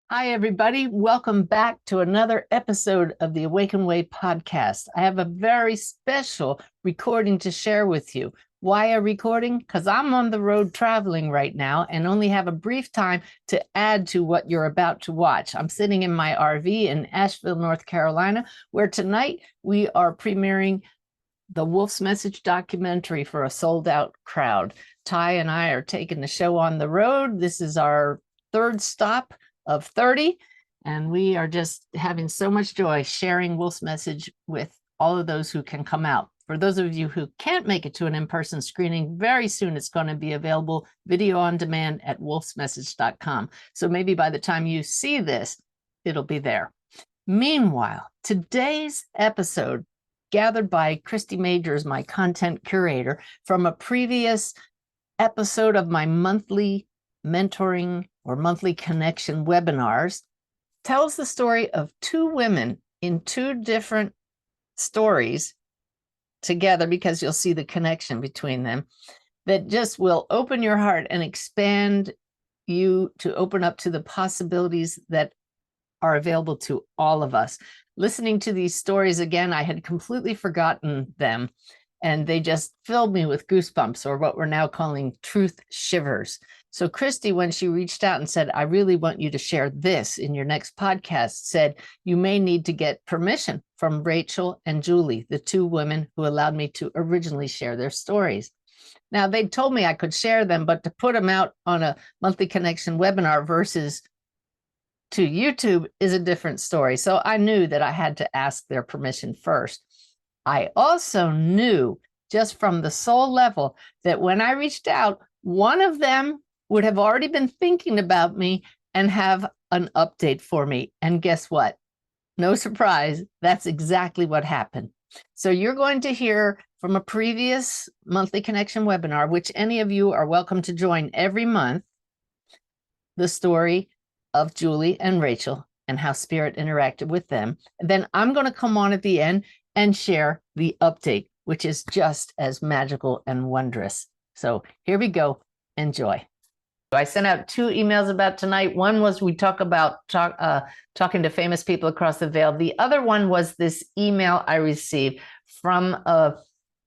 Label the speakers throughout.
Speaker 1: Hi, everybody. Welcome back to another episode of the Awaken Way podcast. I have a very special recording to share with you. Why a recording? Because I'm on the road traveling right now and only have a brief time to add to what you're about to watch. I'm sitting in my RV in Asheville, North Carolina, where tonight we are premiering the Wolf's Message documentary for a sold-out crowd. Ty and I are taking the show on the road. This is our third stop of 30, and we are just having so much joy sharing Wolf's Message with all of those who can come out. For those of you who can't make it to an in-person screening, very soon it's going to be available video on demand at wolfsmessage.com. So maybe by the time you see this, it'll be there. Meanwhile, today's episode, gathered by Christy Majors, my content curator, from a previous episode of my monthly mentoring or monthly connection webinars, tells the story of two women in two different stories together, because you'll see the connection between them, that just will open your heart and expand you to open up to the possibilities that are available to all of us. Listening to these stories again, I had completely forgotten them, and they just filled me with goosebumps, or what we're now calling truth shivers. So Christy, when she reached out and said, I really want you to share this in your next podcast, said, you may need to get permission from Rachel and Julie, the two women who allowed me to originally share their stories. Now, they told me I could share them, but to put them out on a monthly connection webinar versus to YouTube is a different story. So I knew that I had to ask their permission first. I also knew just from the soul level that when I reached out, one of them would have already been thinking about me and have an update for me. And guess what? No surprise, that's exactly what happened. So you're going to hear from a previous monthly connection webinar, which any of you are welcome to join every month, the story of Julie and Rachel and how Spirit interacted with them. And then I'm going to come on at the end and share the update, which is just as magical and wondrous. So here we go. Enjoy. I sent out two emails about tonight. One was we talk about talking to famous people across the veil. The other one was this email I received from a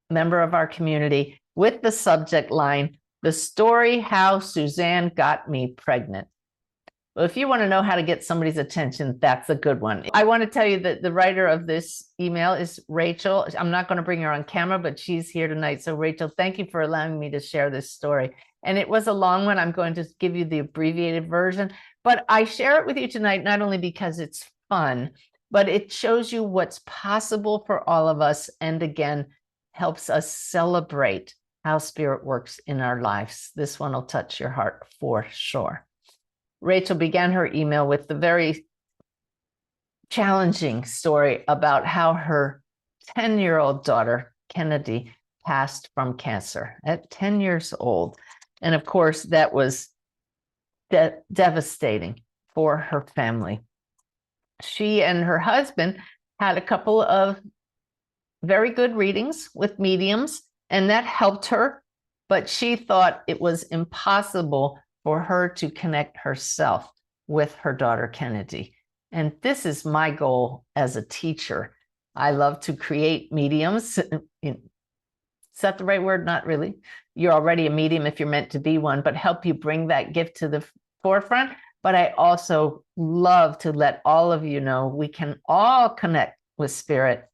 Speaker 1: member of our community with the subject line, "The story how Suzanne got me pregnant." Well, if you want to know how to get somebody's attention, that's a good one. I want to tell you that the writer of this email is Rachel. I'm not going to bring her on camera, but she's here tonight. So Rachel, thank you for allowing me to share this story. And it was a long one. I'm going to give you the abbreviated version, but I share it with you tonight, not only because it's fun, but it shows you what's possible for all of us. And again, helps us celebrate how Spirit works in our lives. This one will touch your heart for sure. Rachel began her email with the very challenging story about how her 10-year-old daughter, Kennedy, passed from cancer at 10 years old. And of course, that was devastating for her family. She and her husband had a couple of very good readings with mediums, and that helped her, but she thought it was impossible for her to connect herself with her daughter, Kennedy. And this is my goal as a teacher. I love to create mediums. Is that the right word? Not really. You're already a medium if you're meant to be one, but help you bring that gift to the forefront. But I also love to let all of you know we can all connect with Spirit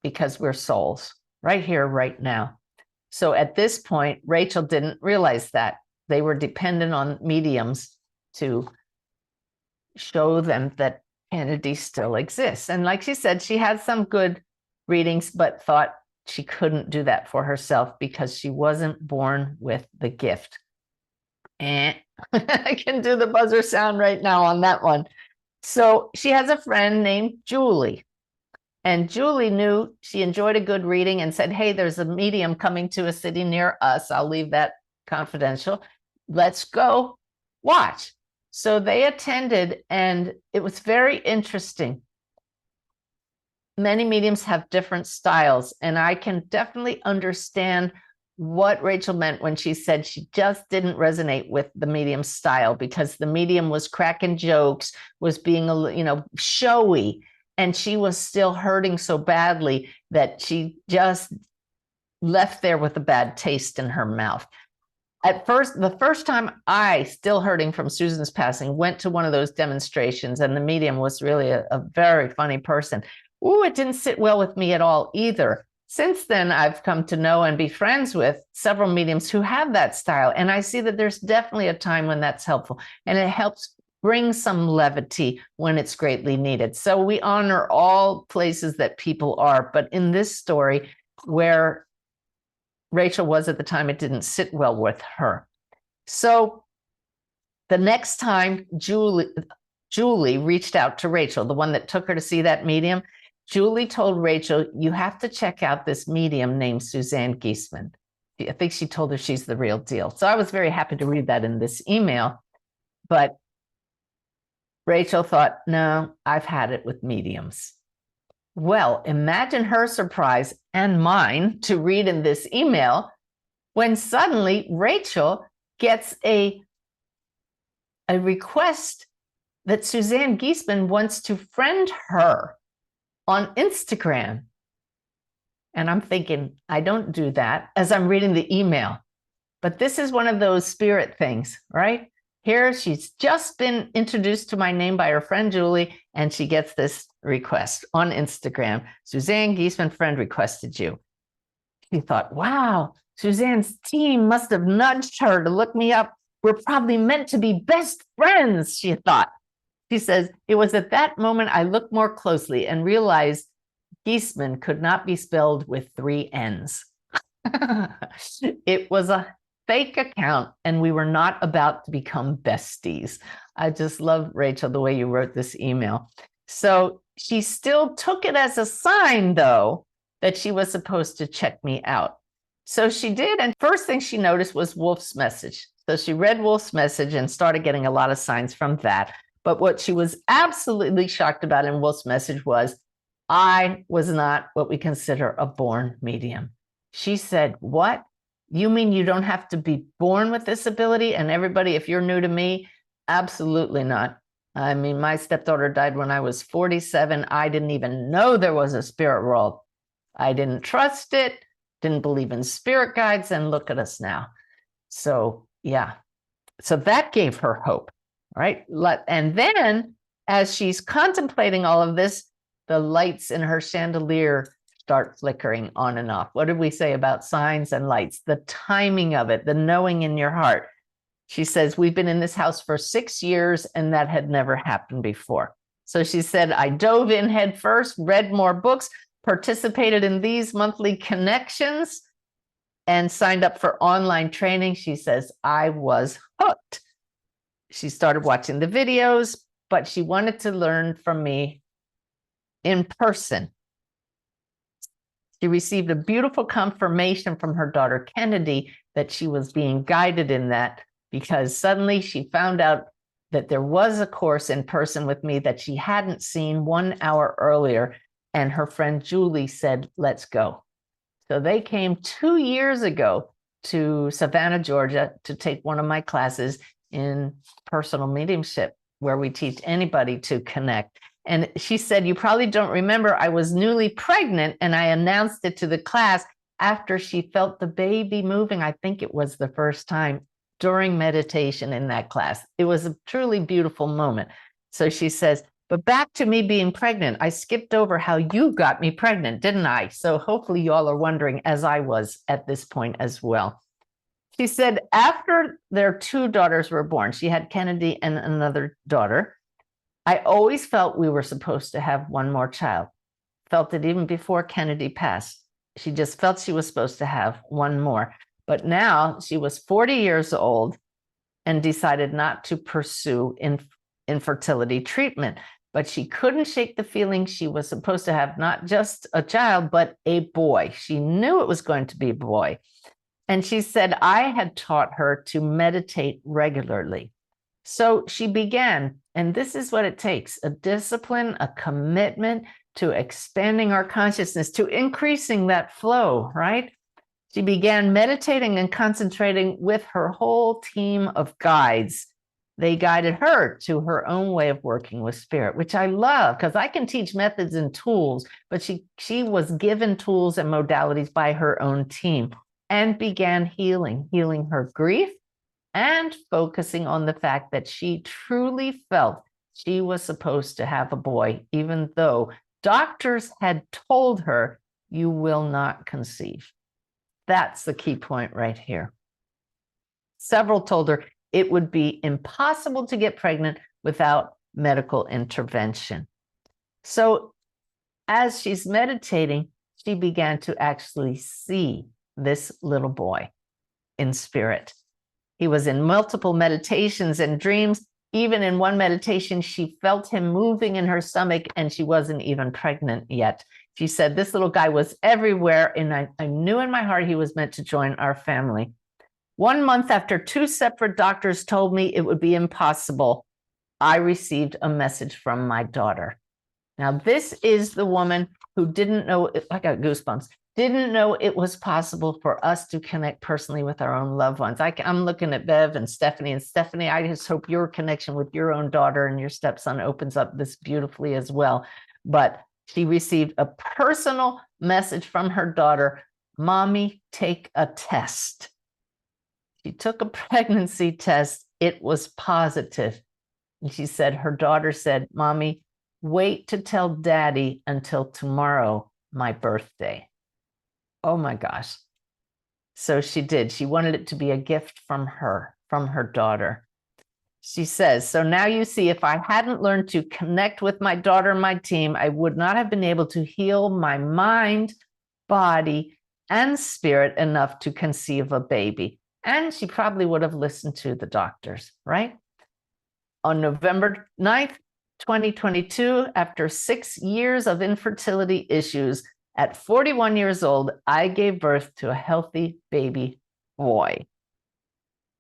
Speaker 1: because we're souls right here, right now. So at this point, Rachel didn't realize that. They were dependent on mediums to show them that Kennedy still exists. And like she said, she had some good readings, but thought she couldn't do that for herself because she wasn't born with the gift. And I can do the buzzer sound right now on that one. So she has a friend named Julie. And Julie knew she enjoyed a good reading and said, hey, there's a medium coming to a city near us. I'll leave that confidential. Let's go watch. So they attended, and it was very interesting. Many mediums have different styles, and I can definitely understand what Rachel meant when she said she just didn't resonate with the medium's style, because the medium was cracking jokes, was being, showy, and she was still hurting so badly that she just left there with a bad taste in her mouth. At first, the first time I, still hurting from Susan's passing, went to one of those demonstrations, and the medium was really a very funny person. Ooh, it didn't sit well with me at all either. Since then, I've come to know and be friends with several mediums who have that style, and I see that there's definitely a time when that's helpful, and it helps bring some levity when it's greatly needed. So we honor all places that people are, but in this story, where Rachel was at the time, it didn't sit well with her. So the next time Julie reached out to Rachel, the one that took her to see that medium, Julie told Rachel, you have to check out this medium named Suzanne Giesemann. I think she told her she's the real deal. So I was very happy to read that in this email. But Rachel thought, no, I've had it with mediums. Well, imagine her surprise and mine to read in this email when suddenly Rachel gets a request that Suzanne Giesemann wants to friend her on Instagram. And I'm thinking, I don't do that as I'm reading the email. But this is one of those spirit things, right? Here, she's just been introduced to my name by her friend Julie, and she gets this request on Instagram. Suzanne Giesemann, friend requested you. She thought, wow, Suzanne's team must have nudged her to look me up. We're probably meant to be best friends, she thought. She says, it was at that moment I looked more closely and realized Giesemann could not be spelled with 3 N's. It was a fake account, and we were not about to become besties. I just love, Rachel, the way you wrote this email. So she still took it as a sign, though, that she was supposed to check me out. So she did, and first thing she noticed was Wolf's message. So she read Wolf's message and started getting a lot of signs from that. But what she was absolutely shocked about in Wolf's message was, I was not what we consider a born medium. She said, what? You mean you don't have to be born with this ability? And everybody, if you're new to me, absolutely not. I mean, my stepdaughter died when I was 47. I didn't even know there was a spirit world. I didn't trust it, didn't believe in spirit guides, and look at us now. So, yeah. So that gave her hope, right? And then, as she's contemplating all of this, the lights in her chandelier start flickering on and off. What did we say about signs and lights? The timing of it, the knowing in your heart. She says, we've been in this house for 6 years, and that had never happened before. So she said, I dove in head first, read more books, participated in these monthly connections, and signed up for online training. She says, I was hooked. She started watching the videos, but she wanted to learn from me in person. She received a beautiful confirmation from her daughter, Kennedy, that she was being guided in that, because suddenly she found out that there was a course in person with me that she hadn't seen 1 hour earlier. And her friend Julie said, let's go. So they came 2 years ago to Savannah, Georgia, to take one of my classes in personal mediumship, where we teach anybody to connect. And she said, you probably don't remember, I was newly pregnant, and I announced it to the class after she felt the baby moving. I think it was the first time during meditation in that class. It was a truly beautiful moment. So she says, but back to me being pregnant. I skipped over how you got me pregnant, didn't I? So hopefully you all are wondering, as I was at this point as well. She said, after their 2 daughters were born, she had Kennedy and another daughter, I always felt we were supposed to have one more child. Felt it even before Kennedy passed. She just felt she was supposed to have one more. But now she was 40 years old and decided not to pursue infertility treatment. But she couldn't shake the feeling she was supposed to have not just a child, but a boy. She knew it was going to be a boy. And she said, I had taught her to meditate regularly. So she began, and this is what it takes, a discipline, a commitment to expanding our consciousness, to increasing that flow, right? She began meditating and concentrating with her whole team of guides. They guided her to her own way of working with spirit, which I love because I can teach methods and tools, but she was given tools and modalities by her own team and began healing her grief and focusing on the fact that she truly felt she was supposed to have a boy, even though doctors had told her, you will not conceive. That's the key point right here. Several told her it would be impossible to get pregnant without medical intervention. So as she's meditating, she began to actually see this little boy in spirit. He was in multiple meditations and dreams. Even in one meditation, she felt him moving in her stomach and she wasn't even pregnant yet. She said, this little guy was everywhere and I knew in my heart he was meant to join our family. 1 month after 2 separate doctors told me it would be impossible, I received a message from my daughter. Now, this is the woman who didn't know, I got goosebumps, didn't know it was possible for us to connect personally with our own loved ones. I'm looking at Bev and Stephanie, I just hope your connection with your own daughter and your stepson opens up this beautifully as well. But she received a personal message from her daughter, Mommy, take a test. She took a pregnancy test. It was positive. And she said, her daughter said, Mommy, wait to tell Daddy until tomorrow, my birthday. Oh my gosh. So she did. She wanted it to be a gift from her daughter. She says, so now you see, if I hadn't learned to connect with my daughter and my team, I would not have been able to heal my mind, body, and spirit enough to conceive a baby. And she probably would have listened to the doctors, right? On November 9th, 2022, after 6 years of infertility issues, at 41 years old, I gave birth to a healthy baby boy.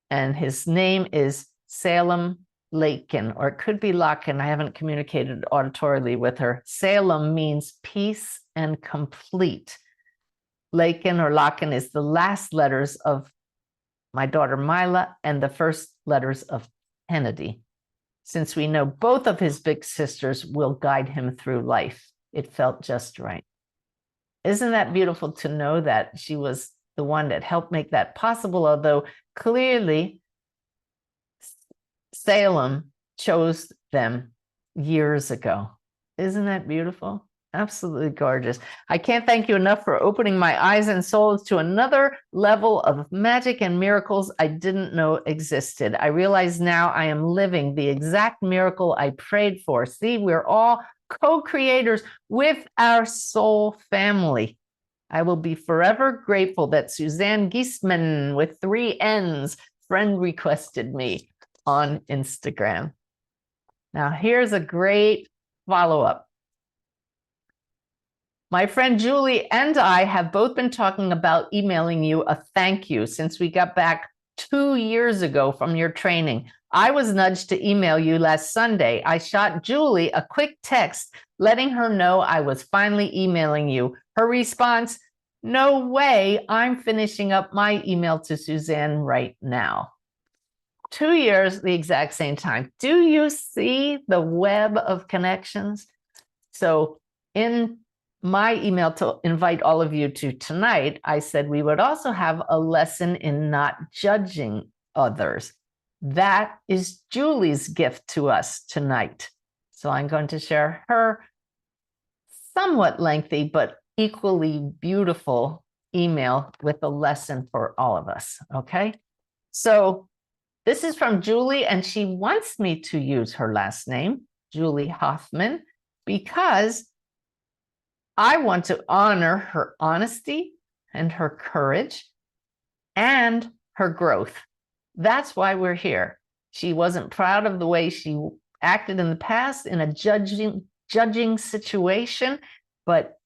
Speaker 1: And his name is Salem Lakin, or it could be Lakin. I haven't communicated auditorily with her. Salem means peace and complete. Lakin or Lakin is the last letters of my daughter Mila and the first letters of Kennedy. Since we know both of his big sisters will guide him through life, it felt just right. Isn't that beautiful to know that she was the one that helped make that possible, although clearly Salem chose them years ago. Isn't that beautiful? Absolutely gorgeous. I can't thank you enough for opening my eyes and souls to another level of magic and miracles I didn't know existed. I realize now I am living the exact miracle I prayed for. See, we're all co-creators with our soul family. I will be forever grateful that Suzanne Giesemann with 3 N's friend requested me on Instagram. Now, here's a great follow-up. My friend Julie and I have both been talking about emailing you a thank you since we got back 2 years ago from your training. I was nudged to email you last Sunday. I shot Julie a quick text letting her know I was finally emailing you. Her response, no way, I'm finishing up my email to Suzanne right now. 2 years, the exact same time. Do you see the web of connections? So in my email to invite all of you to tonight, I said we would also have a lesson in not judging others. That is Julie's gift to us tonight. So I'm going to share her somewhat lengthy, but equally beautiful email with a lesson for all of us, okay? So this is from Julie, and she wants me to use her last name, Julie Hoffman, because I want to honor her honesty and her courage and her growth. That's why we're here. She wasn't proud of the way she acted in the past in a judging situation, but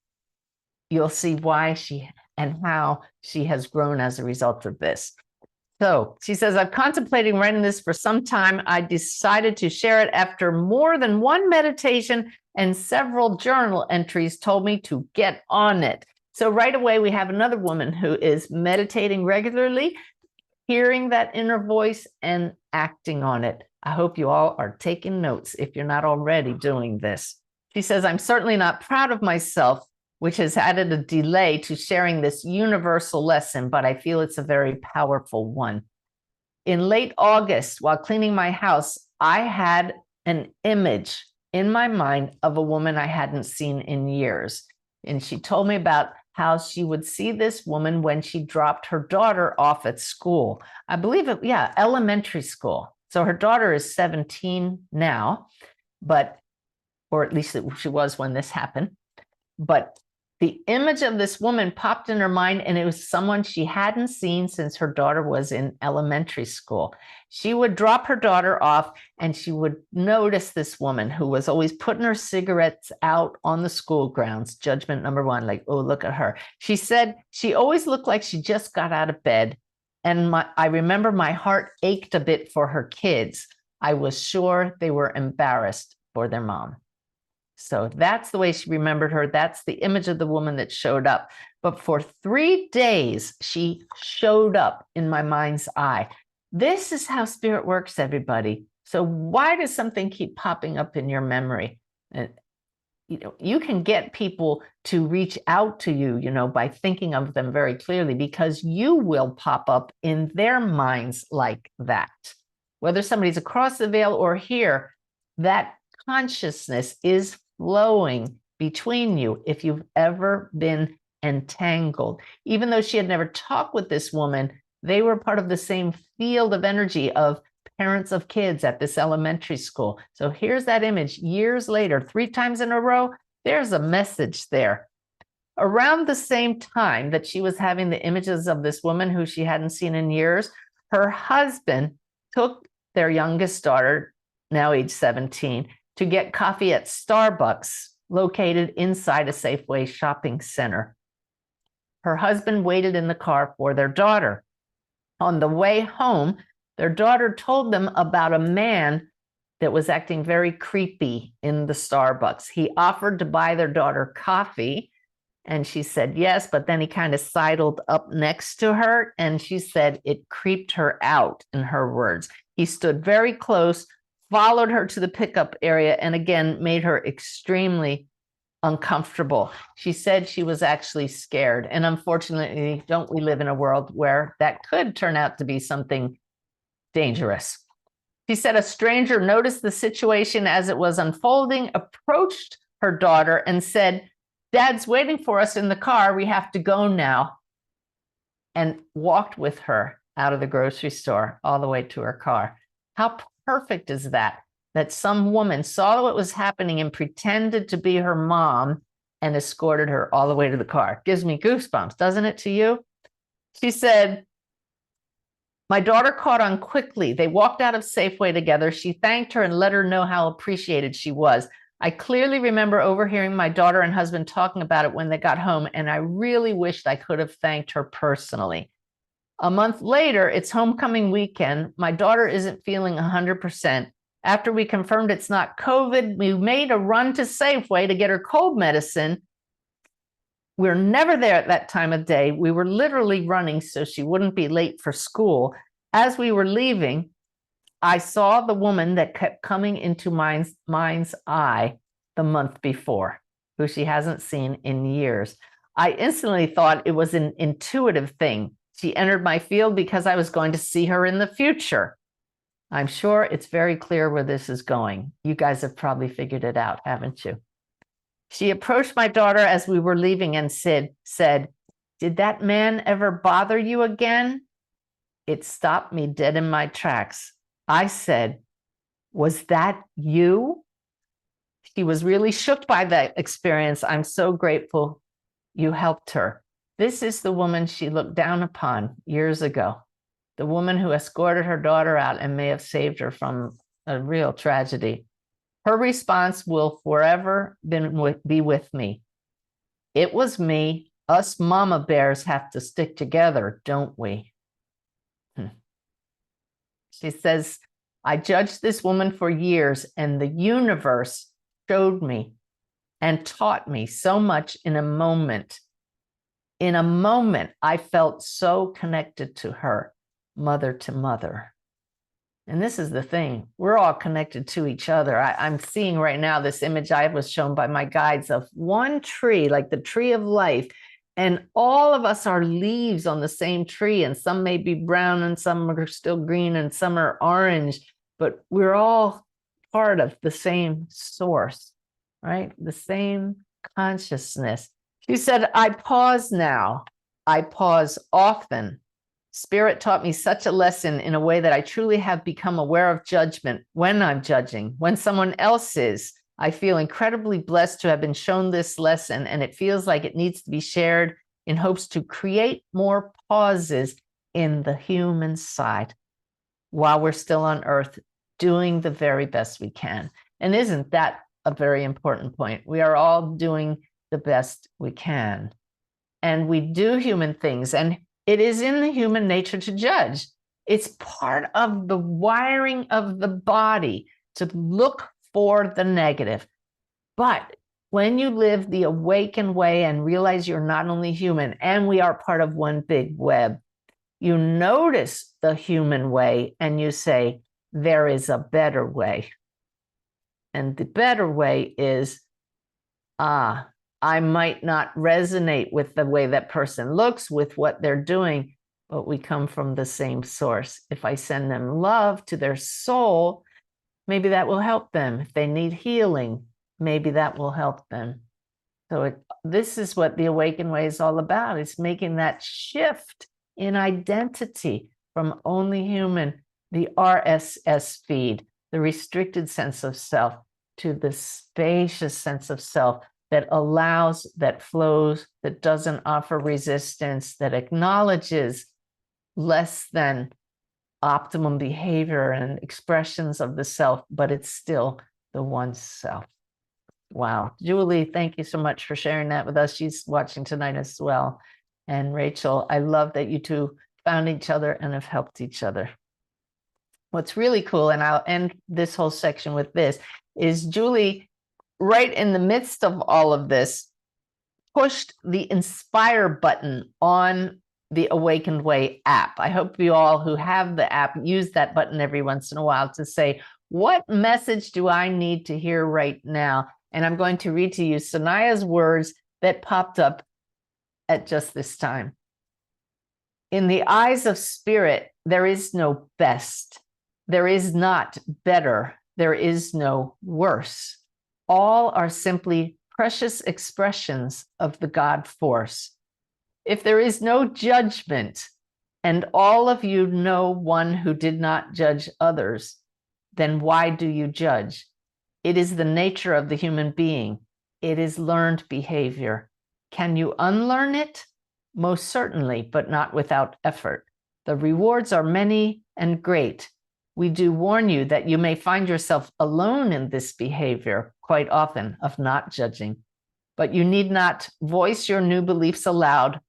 Speaker 1: you'll see why she and how she has grown as a result of this. So she says, I've contemplated writing this for some time. I decided to share it after more than one meditation and several journal entries told me to get on it. So right away, we have another woman who is meditating regularly, hearing that inner voice and acting on it. I hope you all are taking notes if you're not already doing this. She says, I'm certainly not proud of myself, which has added a delay to sharing this universal lesson, but I feel it's a very powerful one. In late August, while cleaning my house, I had an image in my mind of a woman I hadn't seen in years. And she told me about how she would see this woman when she dropped her daughter off at school. I believe it, yeah, elementary school. So her daughter is 17 now, or at least she was when this happened. But the image of this woman popped in her mind, and it was someone she hadn't seen since her daughter was in elementary school. She would drop her daughter off, and she would notice this woman who was always putting her cigarettes out on the school grounds. Judgment number one, like, oh, look at her. She said she always looked like she just got out of bed. And I remember my heart ached a bit for her kids. I was sure they were embarrassed for their mom. So that's the way she remembered her. That's the image of the woman that showed up. But for 3 days, she showed up in my mind's eye. This is how spirit works, everybody. So why does something keep popping up in your memory? You can get people to reach out to you, by thinking of them very clearly, because you will pop up in their minds like that. Whether somebody's across the veil or here, that consciousness is flowing between you if you've ever been entangled. Even though she had never talked with this woman, they were part of the same field of energy of parents of kids at this elementary school. So here's that image years later, 3 times in a row. There's a message there. Around the same time that she was having the images of this woman who she hadn't seen in years, her husband took their youngest daughter, now age 17, to get coffee at Starbucks, located inside a Safeway shopping center. Her husband waited in the car for their daughter. On the way home, their daughter told them about a man that was acting very creepy in the Starbucks. He offered to buy their daughter coffee, and she said yes, but then he kind of sidled up next to her, and she said it creeped her out, in her words. He stood very close, followed her to the pickup area, and again made her extremely uncomfortable. She said she was actually scared. And unfortunately, don't we live in a world where that could turn out to be something dangerous? She said a stranger noticed the situation as it was unfolding, approached her daughter and said, "Dad's waiting for us in the car. We have to go now." And walked with her out of the grocery store all the way to her car. How perfect is that? That some woman saw what was happening and pretended to be her mom and escorted her all the way to the car. Gives me goosebumps, doesn't it to you? She said, my daughter caught on quickly. They walked out of Safeway together. She thanked her and let her know how appreciated she was. I clearly remember overhearing my daughter and husband talking about it when they got home, and I really wished I could have thanked her personally. A month later, it's homecoming weekend. My daughter isn't feeling 100%. After we confirmed it's not COVID, we made a run to Safeway to get her cold medicine. We're never there at that time of day. We were literally running so she wouldn't be late for school. As we were leaving, I saw the woman that kept coming into mind's eye the month before, who she hasn't seen in years. I instantly thought it was an intuitive thing. She entered my field because I was going to see her in the future. I'm sure it's very clear where this is going. You guys have probably figured it out, haven't you? She approached my daughter as we were leaving and said, "Did that man ever bother you again?" It stopped me dead in my tracks. I said, "Was that you?" She was really shook by that experience. I'm so grateful you helped her. This is the woman she looked down upon years ago, the woman who escorted her daughter out and may have saved her from a real tragedy. Her response will forever be with me. It was me. Us mama bears have to stick together, don't we? She says, I judged this woman for years, and the universe showed me and taught me so much in a moment. In a moment, I felt so connected to her, mother to mother. And this is the thing, we're all connected to each other. I'm seeing right now this image I was shown by my guides of one tree, like the tree of life. And all of us are leaves on the same tree, and some may be brown and some are still green and some are orange, but we're all part of the same source, right? The same consciousness. She said, I pause now. I pause often. Spirit taught me such a lesson in a way that I truly have become aware of judgment when I'm judging, when someone else is. I feel incredibly blessed to have been shown this lesson, and it feels like it needs to be shared in hopes to create more pauses in the human side while we're still on earth, doing the very best we can. And isn't that a very important point? We are all doing the best we can. And we do human things, and it is in the human nature to judge. It's part of the wiring of the body to look for the negative. But when you live the awakened way and realize you're not only human and we are part of one big web, you notice the human way and you say, there is a better way. And the better way is, I might not resonate with the way that person looks, with what they're doing, but we come from the same source. If I send them love to their soul, maybe that will help them. If they need healing, maybe that will help them. So this is what the Awakened Way is all about. It's making that shift in identity from only human, the RSS feed, the restricted sense of self, to the spacious sense of self that allows, that flows, that doesn't offer resistance, that acknowledges less than optimum behavior and expressions of the self, but it's still the one self. Wow. Julie, thank you so much for sharing that with us. She's watching tonight as well. And Rachel, I love that you two found each other and have helped each other. What's really cool, and I'll end this whole section with this, is Julie, right in the midst of all of this, pushed the inspire button on the Awakened Way app. I hope you all who have the app use that button every once in a while to say, what message do I need to hear right now? And I'm going to read to you Sanaya's words that popped up at just this time. In the eyes of spirit, there is no best. There is not better. There is no worse. All are simply precious expressions of the God force. If there is no judgment, and all of you know one who did not judge others, then why do you judge? It is the nature of the human being. It is learned behavior. Can you unlearn it? Most certainly, but not without effort. The rewards are many and great. We do warn you that you may find yourself alone in this behavior quite often of not judging, but you need not voice your new beliefs aloud.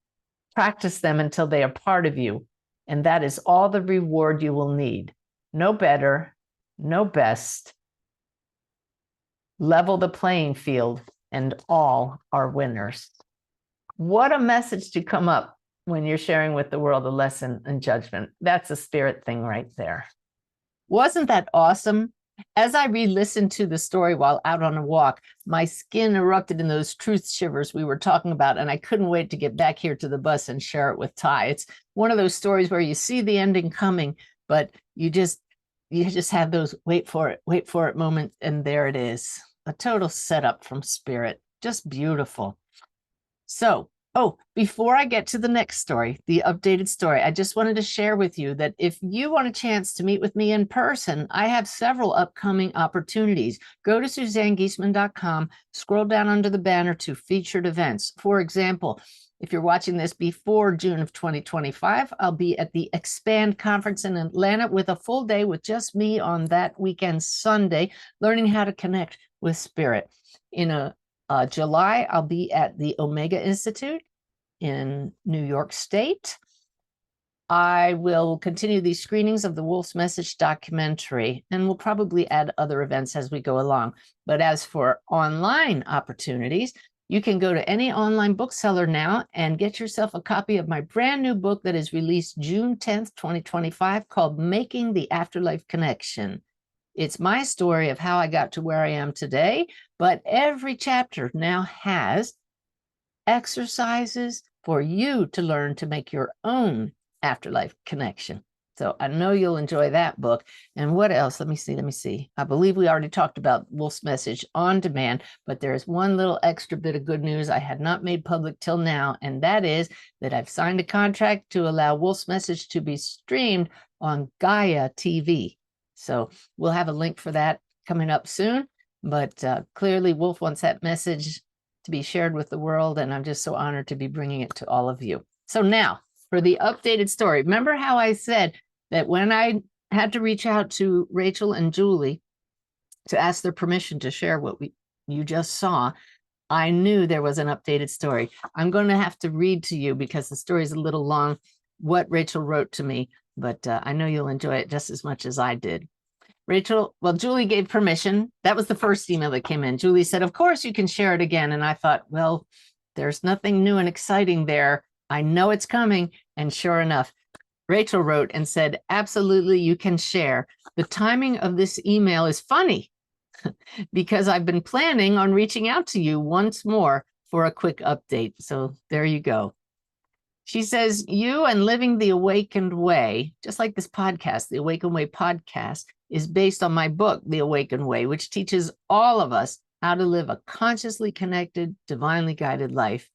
Speaker 1: Practice them until they are part of you, and that is all the reward you will need. No better, no best. Level the playing field, and all are winners. What a message to come up when you're sharing with the world a lesson in judgment. That's a spirit thing right there. Wasn't that awesome? As I re-listened to the story while out on a walk, my skin erupted in those truth shivers we were talking about, and I couldn't wait to get back here to the bus and share it with Ty. It's one of those stories where you see the ending coming, but you just have those wait for it moments, and there it is. A total setup from spirit. Just beautiful. So, before I get to the next story, the updated story, I just wanted to share with you that if you want a chance to meet with me in person, I have several upcoming opportunities. Go to SuzanneGiesemann.com, scroll down under the banner to featured events. For example, if you're watching this before June of 2025, I'll be at the Expand Conference in Atlanta with a full day with just me on that weekend Sunday, learning how to connect with spirit. In July, I'll be at the Omega Institute in New York State. I will continue these screenings of the Wolf's Message documentary, and we'll probably add other events as we go along. But as for online opportunities, You can go to any online bookseller now and get yourself a copy of my brand new book that is released June 10th, 2025, called Making the Afterlife Connection. It's my story of how I got to where I am today, but every chapter now has exercises for you to learn to make your own afterlife connection. So I know you'll enjoy that book. And what else? Let me see. I believe we already talked about Wolf's Message on demand, but there's one little extra bit of good news I had not made public till now, and that is that I've signed a contract to allow Wolf's Message to be streamed on Gaia TV. So we'll have a link for that coming up soon, but clearly Wolf wants that message to be shared with the world, and I'm just so honored to be bringing it to all of you. So now for the updated story. Remember how I said that when I had to reach out to Rachel and Julie to ask their permission to share what you just saw, I knew there was an updated story. I'm going to have to read to you because the story is a little long, what Rachel wrote to me, but I know you'll enjoy it just as much as I did. Julie gave permission. That was the first email that came in. Julie said, of course you can share it again. And I thought, well, there's nothing new and exciting there. I know it's coming. And sure enough, Rachel wrote and said, absolutely, you can share. The timing of this email is funny because I've been planning on reaching out to you once more for a quick update. So there you go. She says, you and Living the Awakened Way, just like this podcast, the Awakened Way podcast, is based on my book, The Awakened Way, which teaches all of us how to live a consciously connected, divinely guided life.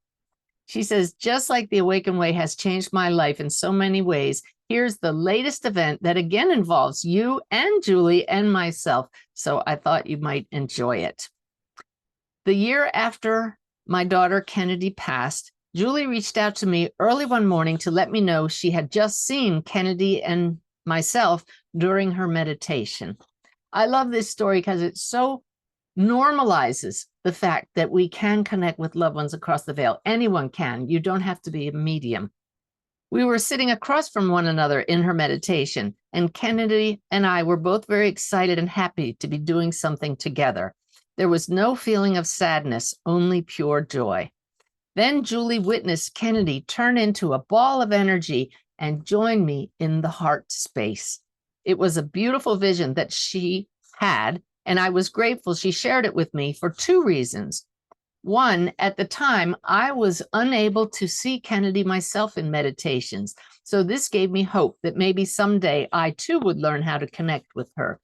Speaker 1: She says, just like The Awakened Way has changed my life in so many ways, here's the latest event that again involves you and Julie and myself. So I thought you might enjoy it. The year after my daughter Kennedy passed, Julie reached out to me early one morning to let me know she had just seen Kennedy and myself during her meditation. I love this story because it so normalizes the fact that we can connect with loved ones across the veil. Anyone can. You don't have to be a medium. We were sitting across from one another in her meditation, and Kennedy and I were both very excited and happy to be doing something together. There was no feeling of sadness, only pure joy. Then Julie witnessed Kennedy turn into a ball of energy and join me in the heart space. It was a beautiful vision that she had, and I was grateful she shared it with me for two reasons. One, at the time, I was unable to see Kennedy myself in meditations, so this gave me hope that maybe someday I too would learn how to connect with her.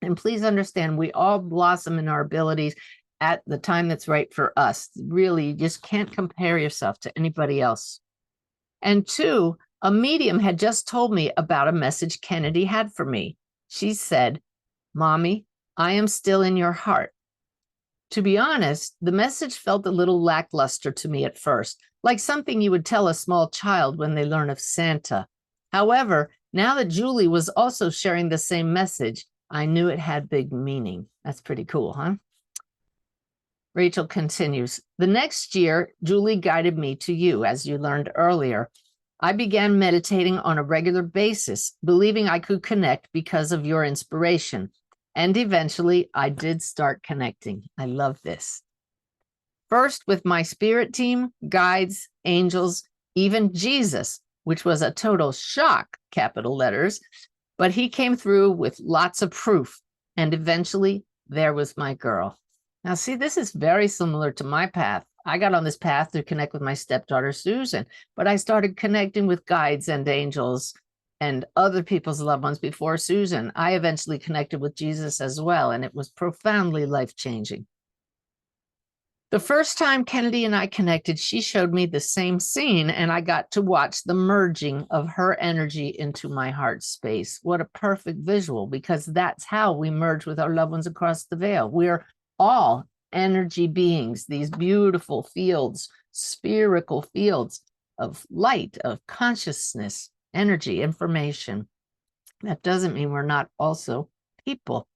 Speaker 1: And please understand, we all blossom in our abilities at the time that's right for us. Really, you just can't compare yourself to anybody else. And two, a medium had just told me about a message Kennedy had for me. She said, Mommy, I am still in your heart. To be honest, the message felt a little lackluster to me at first, like something you would tell a small child when they learn of Santa. However, now that Julie was also sharing the same message, I knew it had big meaning. That's pretty cool, huh? Rachel continues, the next year, Julie guided me to you, as you learned earlier. I began meditating on a regular basis, believing I could connect because of your inspiration. And eventually, I did start connecting. I love this. First, with my spirit team, guides, angels, even Jesus, which was a total shock, capital letters, but he came through with lots of proof. And eventually, there was my girl. Now, see, this is very similar to my path. I got on this path to connect with my stepdaughter, Susan, but I started connecting with guides and angels and other people's loved ones before Susan. I eventually connected with Jesus as well, and it was profoundly life-changing. The first time Kennedy and I connected, she showed me the same scene, and I got to watch the merging of her energy into my heart space. What a perfect visual, because that's how we merge with our loved ones across the veil. We're all energy beings, these beautiful fields, spherical fields of light, of consciousness, energy, information. That doesn't mean we're not also people.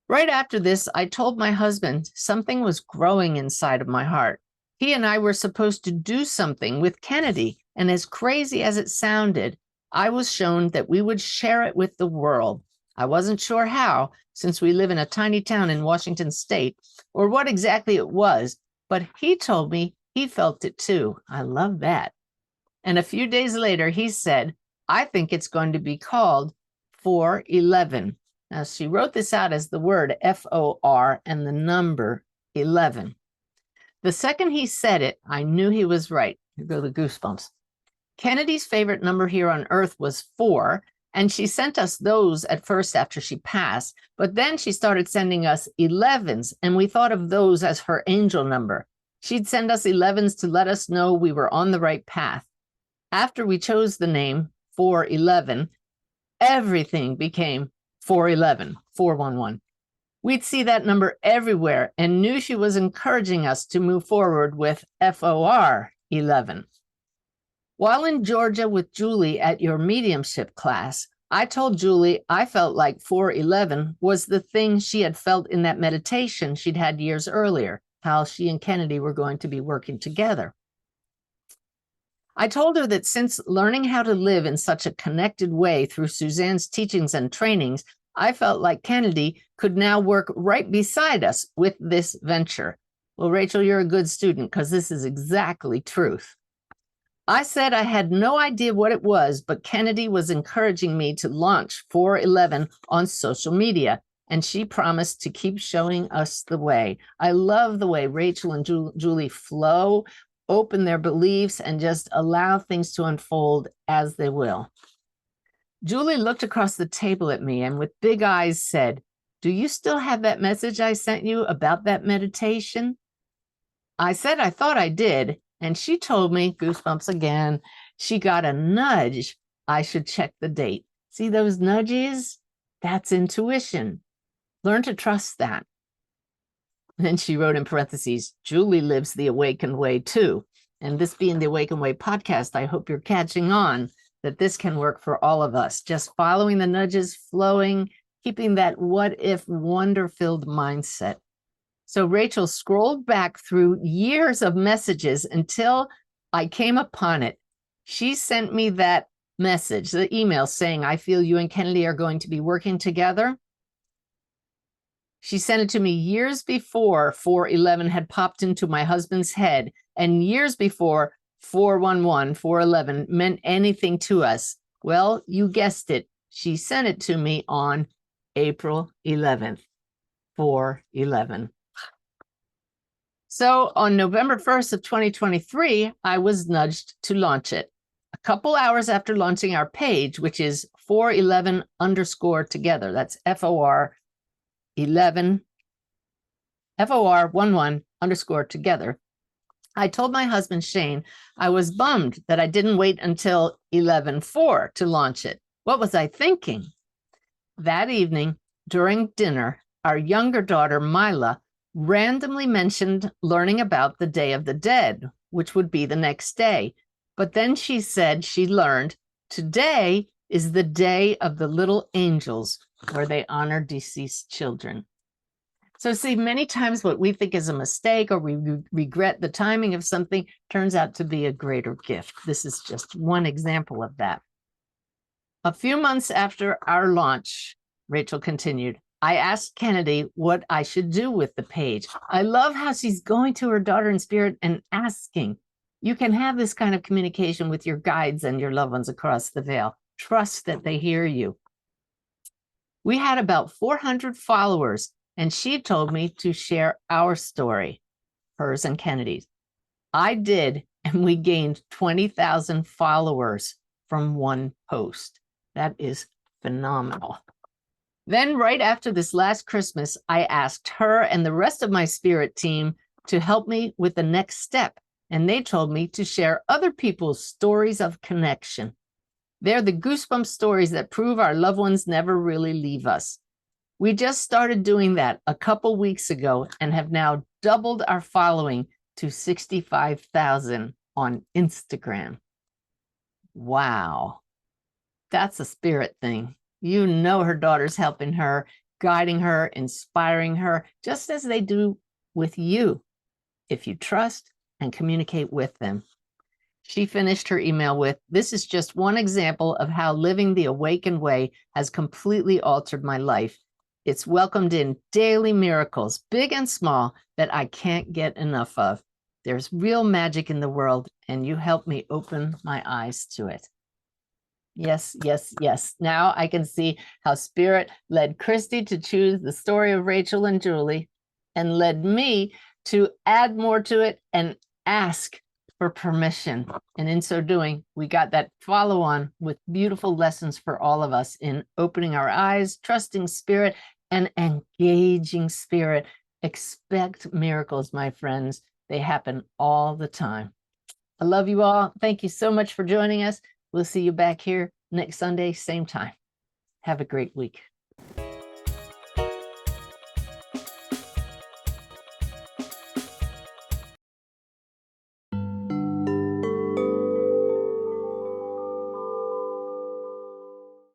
Speaker 1: Right after this, I told my husband something was growing inside of my heart. He and I were supposed to do something with Kennedy, and as crazy as it sounded, I was shown that we would share it with the world. I wasn't sure how, since we live in a tiny town in Washington State, or what exactly it was, But he told me he felt it too. I love that. And a few days later, he said, I think it's going to be called 411. Now, she wrote this out as the word FOR and the number 11. The second he said it, I knew he was right. Here go the goosebumps. Kennedy's favorite number here on Earth was 4, and she sent us those at first after she passed, but then she started sending us 11s, and we thought of those as her angel number. She'd send us 11s to let us know we were on the right path. After we chose the name 411, everything became 411, 411. We'd see that number everywhere and knew she was encouraging us to move forward with FOR 11. While in Georgia with Julie at your mediumship class, I told Julie I felt like 411 was the thing she had felt in that meditation she'd had years earlier, how she and Kennedy were going to be working together. I told her that since learning how to live in such a connected way through Suzanne's teachings and trainings, I felt like Kennedy could now work right beside us with this venture. Well, Rachel, you're a good student because this is exactly truth. I said I had no idea what it was, but Kennedy was encouraging me to launch 411 on social media, and she promised to keep showing us the way. I love the way Rachel and Julie flow, open their beliefs, and just allow things to unfold as they will. Julie looked across the table at me and with big eyes said, "Do you still have that message I sent you about that meditation?" I said I thought I did, and she told me, goosebumps again, she got a nudge. I should check the date. See those nudges? That's intuition. Learn to trust that. And then she wrote in parentheses, Julie lives the awakened way too. And this being the Awakened Way podcast, I hope you're catching on that this can work for all of us. Just following the nudges, flowing, keeping that what if wonder-filled mindset. So Rachel scrolled back through years of messages until I came upon it. She sent me that message, the email saying, I feel you and Kennedy are going to be working together. She sent it to me years before 411 had popped into my husband's head, and years before 411, 411 meant anything to us. Well, you guessed it. She sent it to me on April 11th, 411. So on November 1st of 2023, I was nudged to launch it. A couple hours after launching our page, which is 411_together. That's FOR 11, FOR 11_together. I told my husband, Shane, I was bummed that I didn't wait until 11/4 to launch it. What was I thinking? That evening, during dinner, our younger daughter, Mila, randomly mentioned learning about the Day of the Dead, which would be the next day. But then she said she learned today is the Day of the Little Angels, where they honor deceased children. So see, many times what we think is a mistake or we regret the timing of something turns out to be a greater gift. This is just one example of that. A few months after our launch, Rachel continued, I asked Kennedy what I should do with the page. I love how she's going to her daughter in spirit and asking. You can have this kind of communication with your guides and your loved ones across the veil. Trust that they hear you. We had about 400 followers, and she told me to share our story, hers and Kennedy's. I did, and we gained 20,000 followers from one post. That is phenomenal. Then right after this last Christmas, I asked her and the rest of my spirit team to help me with the next step, and they told me to share other people's stories of connection. They're the goosebump stories that prove our loved ones never really leave us. We just started doing that a couple weeks ago and have now doubled our following to 65,000 on Instagram. Wow. That's a spirit thing. You know her daughter's helping her, guiding her, inspiring her, just as they do with you, if you trust and communicate with them. She finished her email with, this is just one example of how living the awakened way has completely altered my life. It's welcomed in daily miracles, big and small, that I can't get enough of. There's real magic in the world, and you help me open my eyes to it. Yes, yes, yes. Now I can see how Spirit led Christy to choose the story of Rachel and Julie and led me to add more to it and ask for permission. And in so doing, we got that follow on with beautiful lessons for all of us in opening our eyes, trusting Spirit, and engaging Spirit. Expect miracles, my friends. They happen all the time. I love you all. Thank you so much for joining us. We'll see you back here next Sunday, same time. Have a great week.